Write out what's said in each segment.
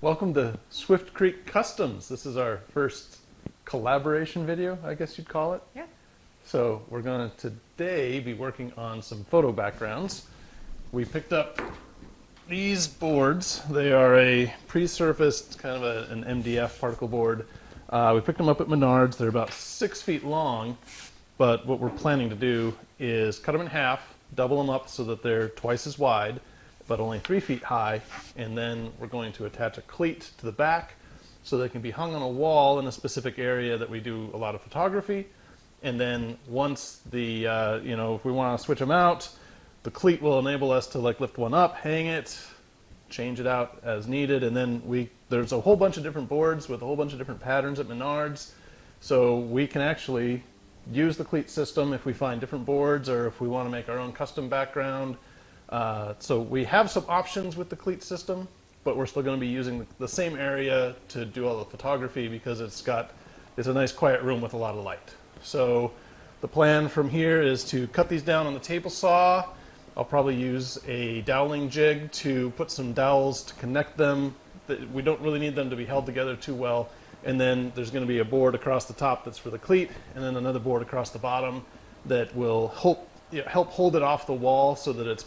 Welcome to Swift Creek Customs. This is our first collaboration video, I guess you'd call it. Yeah. So we're going to today be working on some photo backgrounds. We picked up these boards. They are a pre-surfaced kind of an MDF particle board. We picked them up at Menards. They're about 6 feet long, but what we're planning to do is cut them in half, double them up so that they're twice as wide, but only 3 feet high, and then we're going to attach a cleat to the back so they can be hung on a wall in a specific area that we do a lot of photography. And then once the, if we want to switch them out, the cleat will enable us to like lift one up, hang it, change it out as needed, and then there's a whole bunch of different boards with a whole bunch of different patterns at Menards, so we can actually use the cleat system if we find different boards or if we want to make our own custom background. So we have some options with the cleat system, but we're still going to be using the same area to do all the photography because it's a nice quiet room with a lot of light. So the plan from here is to cut these down on the table saw. I'll probably use a doweling jig to put some dowels to connect them. We don't really need them to be held together too well. And then there's going to be a board across the top that's for the cleat, and then another board across the bottom that will help hold it off the wall so that it's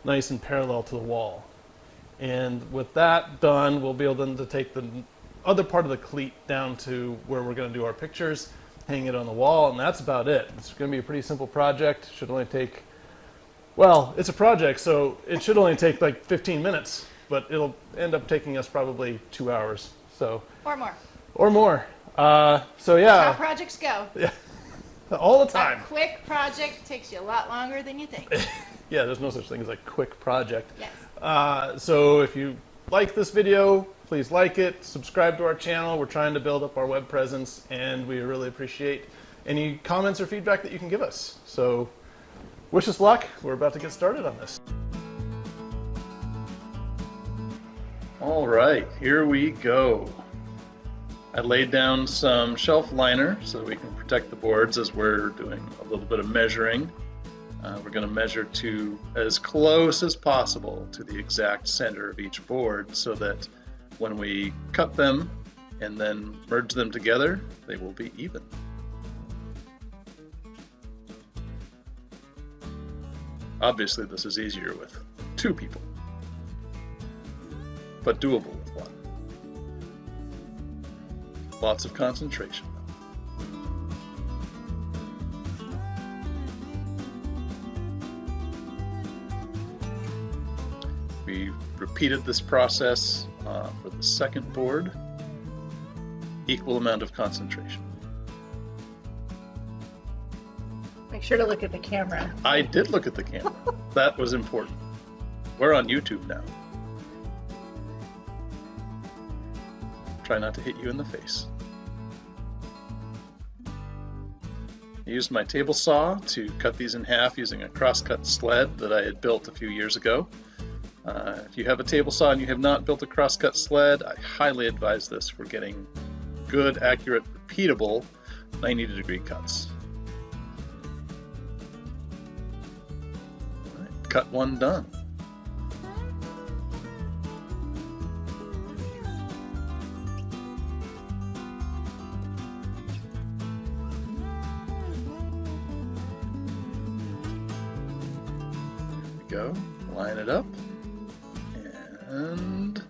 nice and parallel to the wall. And with that done, we'll be able then to take the other part of the cleat down to where we're going to do our pictures, hang it on the wall, and that's about it. It's going to be a pretty simple project. Should only take, well, it's a project, so it should only take like 15 minutes, but it'll end up taking us probably 2 hours. So Or more. Or more. So yeah. That's how projects go. Yeah. All the time. A quick project takes you a lot longer than you think. Yeah, there's no such thing as a quick project. Yes. So if you like this video, please like it, subscribe to our channel. We're trying to build up our web presence, and we really appreciate any comments or feedback that you can give us. So wish us luck. We're about to get started on this. All right, here we go. I laid down some shelf liner so that we can protect the boards as we're doing a little bit of measuring. We're going to measure to as close as possible to the exact center of each board so that when we cut them and then merge them together, they will be even. Obviously, this is easier with 2 people, but doable with 1. Lots of concentration. We repeated this process for the second board. Equal amount of concentration. Make sure to look at the camera. I did look at the camera. That was important. We're on YouTube now. Try not to hit you in the face. I used my table saw to cut these in half using a crosscut sled that I had built a few years ago. If you have a table saw and you have not built a crosscut sled, I highly advise this for getting good, accurate, repeatable 90-degree cuts. All right, cut 1 done. There we go. Line it up. And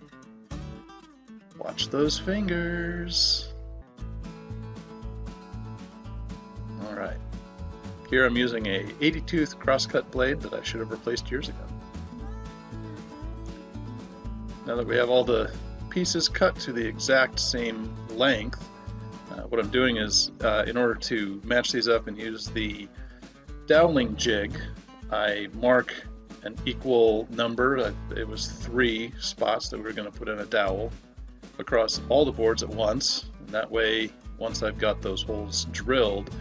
watch those fingers. All right. Here I'm using a 80-tooth crosscut blade that I should have replaced years ago. Now that we have all the pieces cut to the exact same length, what I'm doing is, in order to match these up and use the doweling jig, I mark an equal number. It was 3 spots that we were going to put in a dowel across all the boards at once. And that way, once I've got those holes drilled,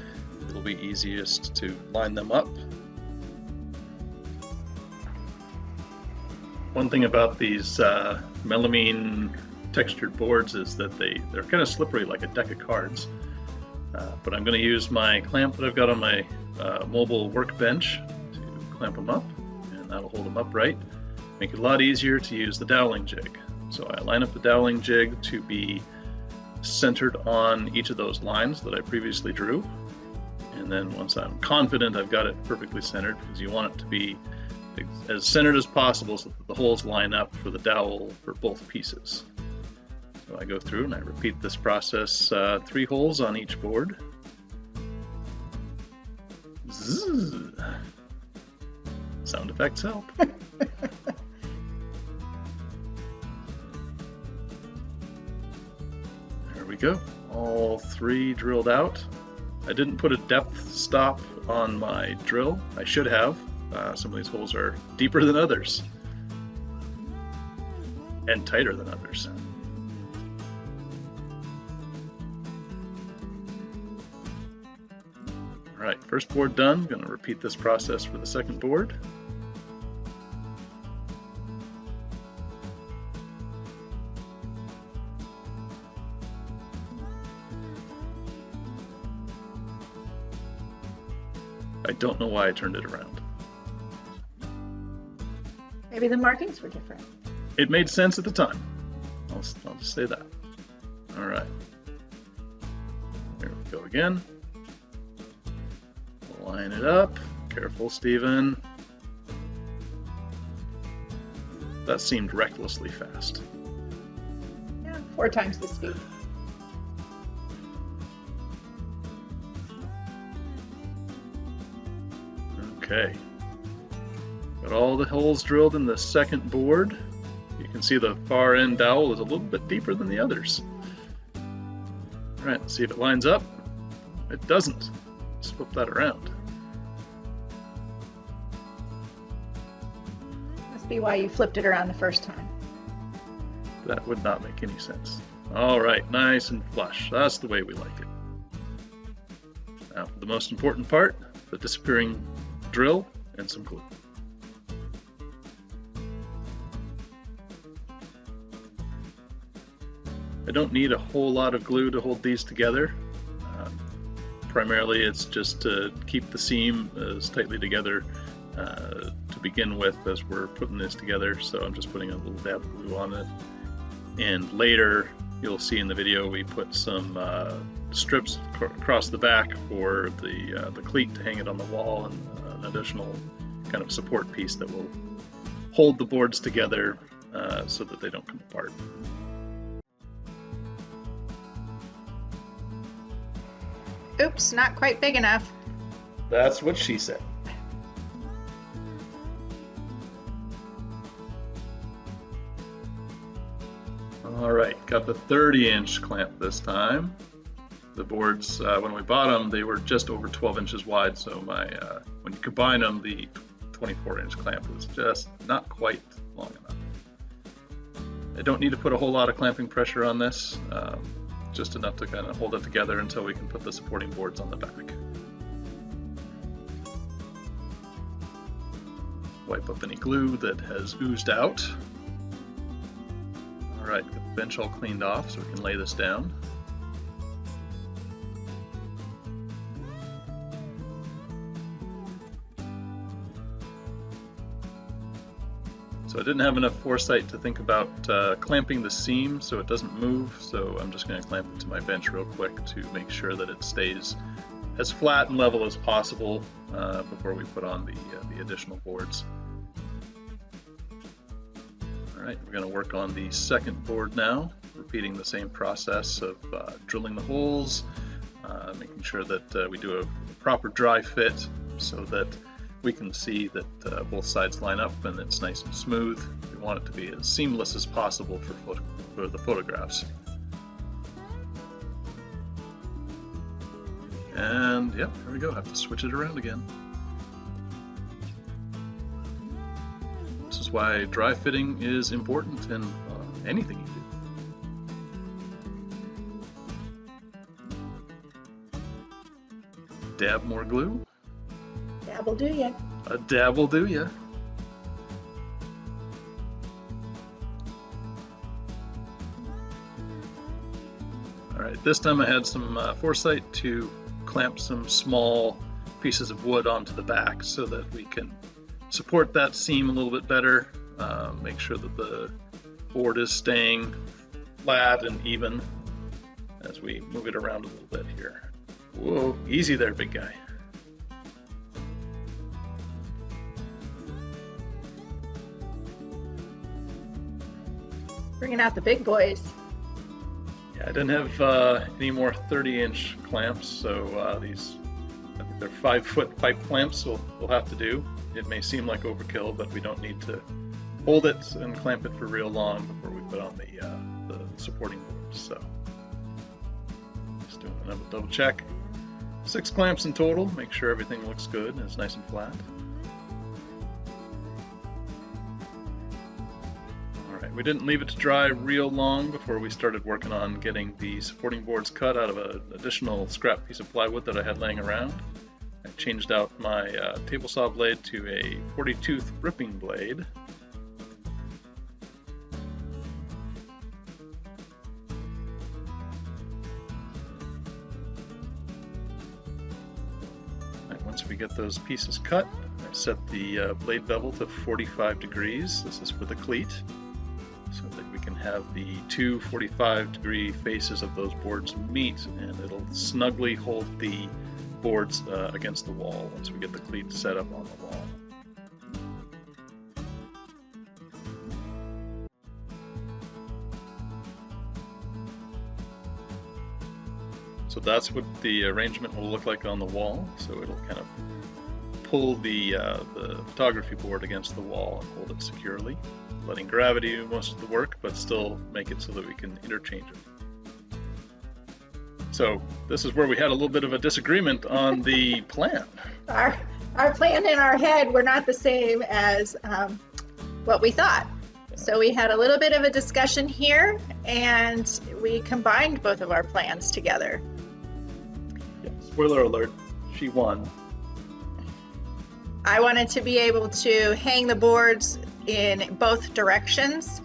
it'll be easiest to line them up. One thing about these melamine textured boards is that they're kind of slippery like a deck of cards. But I'm going to use my clamp that I've got on my mobile workbench to clamp them up. That'll hold them upright. Make it a lot easier to use the doweling jig. So I line up the doweling jig to be centered on each of those lines that I previously drew. And then once I'm confident I've got it perfectly centered, because you want it to be as centered as possible so that the holes line up for the dowel for both pieces. So I go through and I repeat this process 3 holes on each board. Zzz. Sound effects help. There we go. All 3 drilled out. I didn't put a depth stop on my drill. I should have. Some of these holes are deeper than others and tighter than others. All right, first board done. I'm going to repeat this process for the second board. I don't know why I turned it around. Maybe the markings were different. It made sense at the time. I'll just say that. All right. Here we go again. Line it up. Careful, Stephen. That seemed recklessly fast. Yeah, 4 times the speed. Okay. Got all the holes drilled in the second board. You can see the far end dowel is a little bit deeper than the others. All right, let's see if it lines up. It doesn't. Let's flip that around. Must be why you flipped it around the first time. That would not make any sense. All right, nice and flush. That's the way we like it. Now, for the most important part, the disappearing drill and some glue. I don't need a whole lot of glue to hold these together. Primarily it's just to keep the seam as tightly together to begin with as we're putting this together. So I'm just putting a little dab of glue on it. And later you'll see in the video we put some strips across the back for the cleat to hang it on the wall, and an additional kind of support piece that will hold the boards together so that they don't come apart. Oops, not quite big enough. That's what she said. All right, got the 30-inch clamp this time. The boards, when we bought them, they were just over 12 inches wide, so when you combine them, the 24-inch clamp was just not quite long enough. I don't need to put a whole lot of clamping pressure on this, just enough to kind of hold it together until we can put the supporting boards on the back. Wipe up any glue that has oozed out. All right, get the bench all cleaned off so we can lay this down. So I didn't have enough foresight to think about clamping the seam so it doesn't move, so I'm just going to clamp it to my bench real quick to make sure that it stays as flat and level as possible before we put on the additional boards. Alright, we're going to work on the second board now, repeating the same process of drilling the holes, making sure that we do a proper dry fit so that we can see that both sides line up and it's nice and smooth. We want it to be as seamless as possible for the photographs. And yep, there we go. I have to switch it around again. This is why dry fitting is important in anything you do. Dab more glue. Dab'll do ya. A dab will do ya. Alright, this time I had some foresight to clamp some small pieces of wood onto the back so that we can support that seam a little bit better, make sure that the board is staying flat and even as we move it around a little bit here. Whoa, easy there, big guy. Bringing out the big boys. Yeah, I didn't have any more 30-inch clamps, so these, I think they're 5-foot pipe clamps, so we'll have to do. It may seem like overkill, but we don't need to hold it and clamp it for real long before we put on the supporting boards. So just doing another double check. 6 clamps in total. Make sure everything looks good and is nice and flat. We didn't leave it to dry real long before we started working on getting the supporting boards cut out of an additional scrap piece of plywood that I had laying around. I changed out my table saw blade to a 40-tooth ripping blade. And once we get those pieces cut, I set the blade bevel to 45 degrees. This is for the cleat, so that we can have the two 45-degree faces of those boards meet, and it'll snugly hold the boards against the wall once we get the cleat set up on the wall. So that's what the arrangement will look like on the wall. So it'll kind of pull the photography board against the wall and hold it securely, letting gravity do most of the work, but still make it so that we can interchange it. So this is where we had a little bit of a disagreement on the plan. Our plan in our head were not the same as what we thought. So we had a little bit of a discussion here, and we combined both of our plans together. Yeah, spoiler alert, she won. I wanted to be able to hang the boards in both directions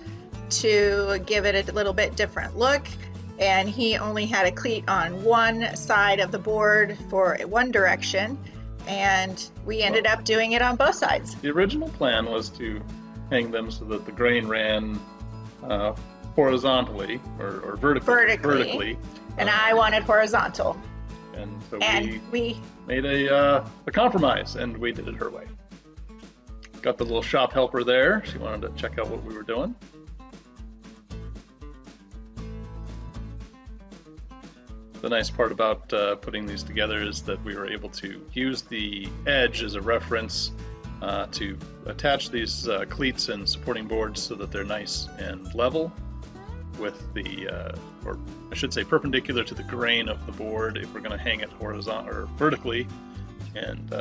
to give it a little bit different look, and he only had a cleat on one side of the board for one direction, and we ended up doing it on both sides. The original plan was to hang them so that the grain ran horizontally or vertically. And I wanted horizontal. And so we made a compromise, and we did it her way. Got the little shop helper there. She wanted to check out what we were doing. The nice part about putting these together is that we were able to use the edge as a reference to attach these cleats and supporting boards so that they're nice and level with the, or I should say perpendicular to the grain of the board if we're going to hang it horizontal or vertically, and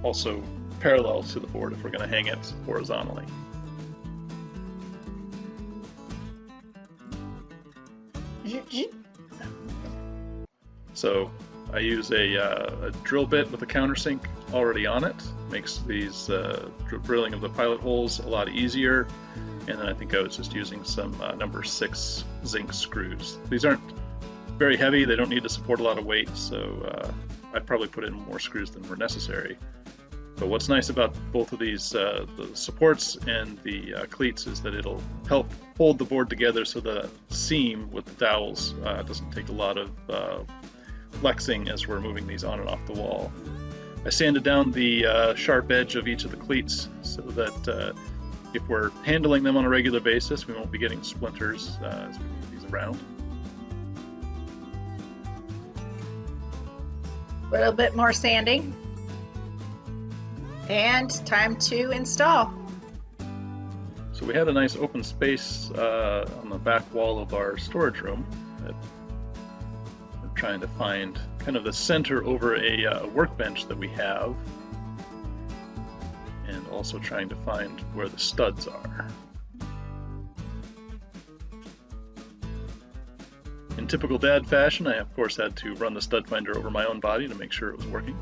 also parallel to the board if we're going to hang it horizontally. So I use a drill bit with a countersink already on it. Makes these drilling of the pilot holes a lot easier. And then I think I was just using some number 6 zinc screws. These aren't very heavy. They don't need to support a lot of weight, so I'd probably put in more screws than were necessary. But what's nice about both of these, the supports and the cleats, is that it'll help hold the board together so the seam with the dowels doesn't take a lot of flexing as we're moving these on and off the wall. I sanded down the sharp edge of each of the cleats so that if we're handling them on a regular basis, we won't be getting splinters as we move these around. a little bit more sanding, and time to install. So we had a nice open space on the back wall of our storage room that we're trying to find kind of the center over a workbench that we have, and also trying to find where the studs are. In typical dad fashion, I of course had to run the stud finder over my own body to make sure it was working.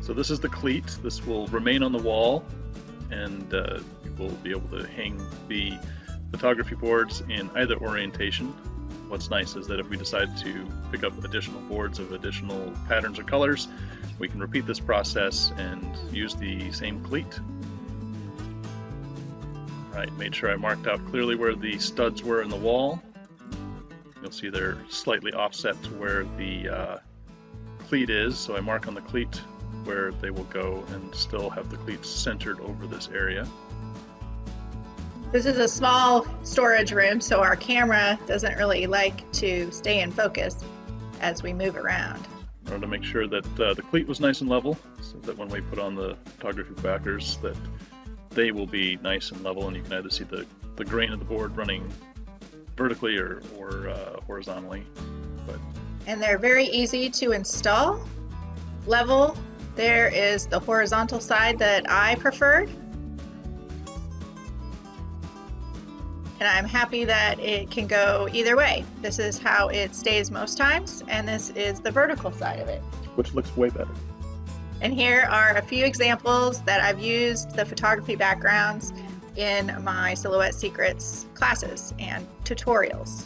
So this is the cleat. This will remain on the wall, and you will be able to hang the photography boards in either orientation. what's nice is that if we decide to pick up additional boards of additional patterns or colors, we can repeat this process and use the same cleat. All right, made sure I marked out clearly where the studs were in the wall. You'll see they're slightly offset to where the cleat is, so I mark on the cleat where they will go and still have the cleats centered over this area. This is a small storage room, so our camera doesn't really like to stay in focus as we move around. I wanted to make sure that the cleat was nice and level, so that when we put on the photography backers, that they will be nice and level, and you can either see the grain of the board running vertically or horizontally. And they're very easy to install. Level, there is the horizontal side that I preferred. And I'm happy that it can go either way. This is how it stays most times, and this is the vertical side of it. Which looks way better. And here are a few examples that I've used the photography backgrounds in my Silhouette Secrets classes and tutorials.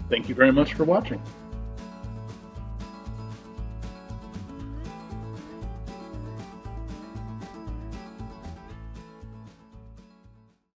Thank you very much for watching.